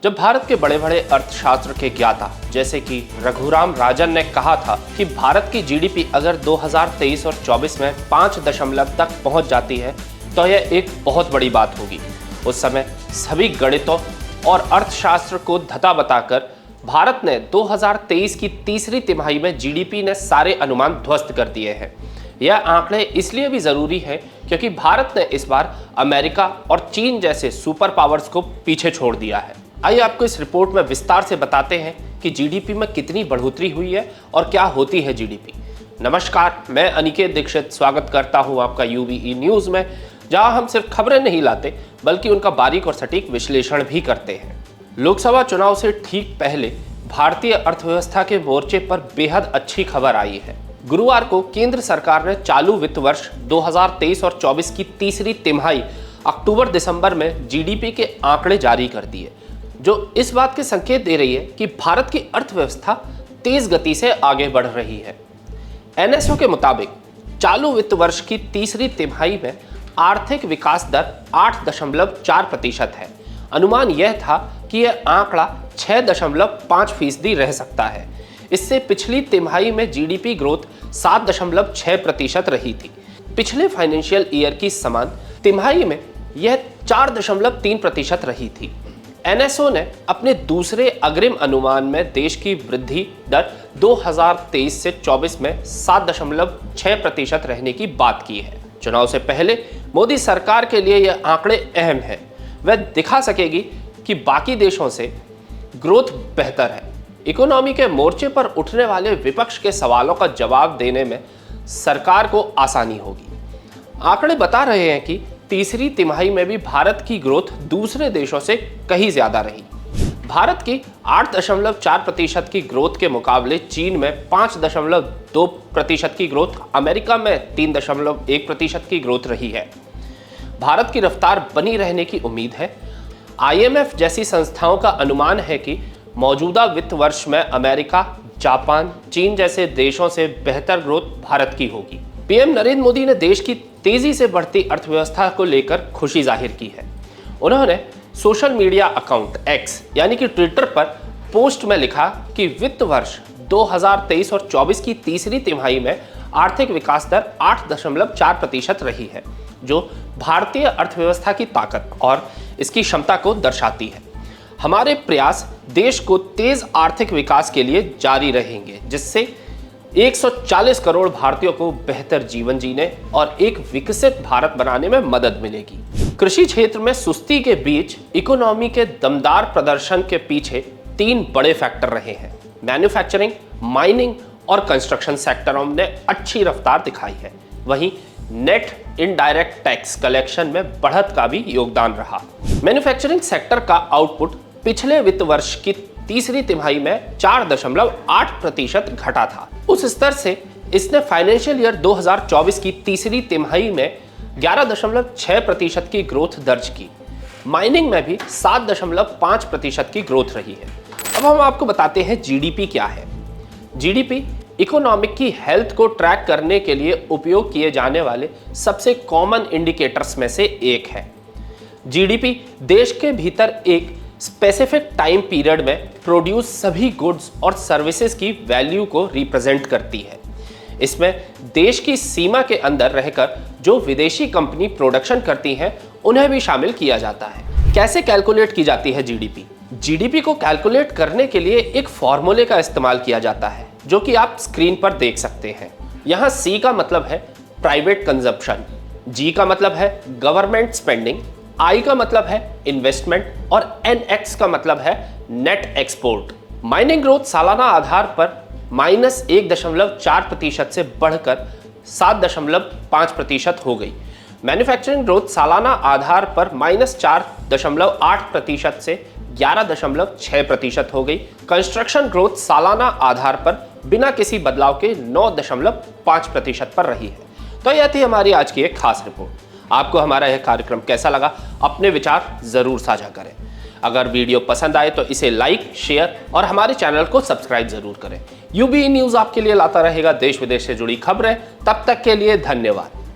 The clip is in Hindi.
जब भारत के बड़े बड़े अर्थशास्त्र के ज्ञाता जैसे कि रघुराम राजन ने कहा था कि भारत की जीडीपी अगर 2023 और 24 में 5 दशमलव तक पहुंच जाती है तो यह एक बहुत बड़ी बात होगी। उस समय सभी गणितों और अर्थशास्त्र को धता बताकर भारत ने 2023 की तीसरी तिमाही में जीडीपी ने सारे अनुमान ध्वस्त कर दिए हैं। यह आंकड़े इसलिए भी जरूरी है क्योंकि भारत ने इस बार अमेरिका और चीन जैसे सुपर पावर्स को पीछे छोड़ दिया है। आइए आपको इस रिपोर्ट में विस्तार से बताते हैं कि जीडीपी में कितनी बढ़ोतरी हुई है और क्या होती है जीडीपी। नमस्कार, मैं अनिकेत दीक्षित स्वागत करता हूं आपका यूबीई न्यूज में, जहां हम सिर्फ खबरें नहीं लाते बल्कि उनका बारीक और सटीक विश्लेषण भी करते हैं। लोकसभा चुनाव से ठीक पहले भारतीय अर्थव्यवस्था के मोर्चे पर बेहद अच्छी खबर आई है। गुरुवार को केंद्र सरकार ने चालू वित्त वर्ष 2023 और 24 की तीसरी तिमाही अक्टूबर-दिसंबर में जीडीपी के आंकड़े जारी कर दिए, जो इस बात के संकेत दे रही है कि भारत की अर्थव्यवस्था तेज गति से आगे बढ़ रही है। एनएसओ के मुताबिक चालू वित्त वर्ष की तीसरी तिमाही में आर्थिक विकास दर 8.4% है। अनुमान यह था कि यह आंकड़ा 6.5% रह सकता है। इससे पिछली तिमाही में जीडीपी ग्रोथ 7.6% रही थी। पिछले फाइनेंशियल ईयर की समान तिमाही में यह 4.3% रही थी। एनएसओ ने अपने दूसरे अग्रिम अनुमान में देश की वृद्धि दर 2023 से 24 में 7.6% रहने की बात की है। चुनाव से पहले मोदी सरकार के लिए यह आंकड़े अहम हैं। वह दिखा सकेगी कि बाकी देशों से ग्रोथ बेहतर है। इकोनॉमी के मोर्चे पर उठने वाले विपक्ष के सवालों का जवाब देने में सरकार को आसानी होगी। आंकड़े बता रहे हैं कि तीसरी तिमाही में भी भारत की ग्रोथ दूसरे देशों से कहीं ज्यादा रही। भारत की 8.4% की ग्रोथ के मुकाबले चीन में 5.2% की ग्रोथ, अमेरिका में 3.1% की ग्रोथ रही है। भारत की रफ्तार बनी रहने की उम्मीद है। आईएमएफ जैसी संस्थाओं का अनुमान है कि मौजूदा वित्त वर्ष में अमेरिका, जापान, चीन जैसे देशों से बेहतर ग्रोथ भारत की होगी। पीएम नरेंद्र मोदी ने देश की तेजी से बढ़ती अर्थव्यवस्था को लेकर खुशी जाहिर की है। उन्होंने सोशल मीडिया अकाउंट एक्स यानी कि ट्विटर पर पोस्ट में लिखा कि वित्त वर्ष 2023 और 24 की तीसरी तिमाही में आर्थिक विकास दर 8.4% रही है, जो भारतीय अर्थव्यवस्था की ताकत और इसकी क्षमता को दर्शाती है। हमारे प्रयास देश को तेज आर्थिक विकास के लिए जारी रहेंगे, जिससे 140 करोड़ भारतीयों को बेहतर जीवन जीने और एक विकसित भारत बनाने में मदद मिलेगी। कृषि क्षेत्र में सुस्ती के बीच इकोनॉमी के दमदार प्रदर्शन के पीछे 3 बड़े फैक्टर रहे हैं। मैन्युफैक्चरिंग, माइनिंग और कंस्ट्रक्शन सेक्टरों ने अच्छी रफ्तार दिखाई है। वहीं नेट इनडायरेक्ट टैक्स कलेक्शन में बढ़त का भी योगदान रहा। मैन्युफैक्चरिंग सेक्टर का आउटपुट पिछले वित्त वर्ष की तीसरी तिमाही में 4.8% घटा था। उस स्तर से इसने फाइनेंशियल ईयर 2024 की तीसरी तिमाही में 11.6% की ग्रोथ दर्ज की। माइनिंग में भी 7.5% की ग्रोथ रही है। अब हम आपको बताते हैं जीडीपी क्या है। जीडीपी इकोनॉमिक की हेल्थ को ट्रैक करने के लिए उपयोग किए जाने वाले सबसे कॉमन इंडिकेटर्स में से एक है। जीडीपी देश के भीतर एक स्पेसिफिक टाइम पीरियड में प्रोड्यूस सभी गुड्स और सर्विसेज की वैल्यू को रिप्रेजेंट करती है। इसमें देश की सीमा के अंदर रहकर जो विदेशी कंपनी प्रोडक्शन करती हैं, उन्हें भी शामिल किया जाता है। कैसे कैलकुलेट की जाती है जीडीपी? जीडीपी को कैलकुलेट करने के लिए एक फॉर्मूले का इस्तेमाल किया जाता है, जो कि आप स्क्रीन पर देख सकते हैं। यहाँ सी का मतलब है प्राइवेट कंजप्शन, जी का मतलब है गवर्नमेंट स्पेंडिंग, आई का मतलब है इन्वेस्टमेंट और एनएक्स का मतलब है नेट एक्सपोर्ट। माइनिंग ग्रोथ सालाना आधार पर -1.4% से बढ़कर 7.5% हो गई। मैन्युफैक्चरिंग ग्रोथ सालाना आधार पर -4.8% से 11.6% हो गई। कंस्ट्रक्शन ग्रोथ सालाना आधार पर बिना किसी बदलाव के 9.5% पर रही है। तो यह थी हमारी आज की एक खास रिपोर्ट। आपको हमारा यह कार्यक्रम कैसा लगा? अपने विचार जरूर साझा करें। अगर वीडियो पसंद आए तो इसे लाइक, शेयर और हमारे चैनल को सब्सक्राइब जरूर करें। यूबीई न्यूज़ आपके लिए लाता रहेगा देश विदेश से जुड़ी खबरें। तब तक के लिए धन्यवाद।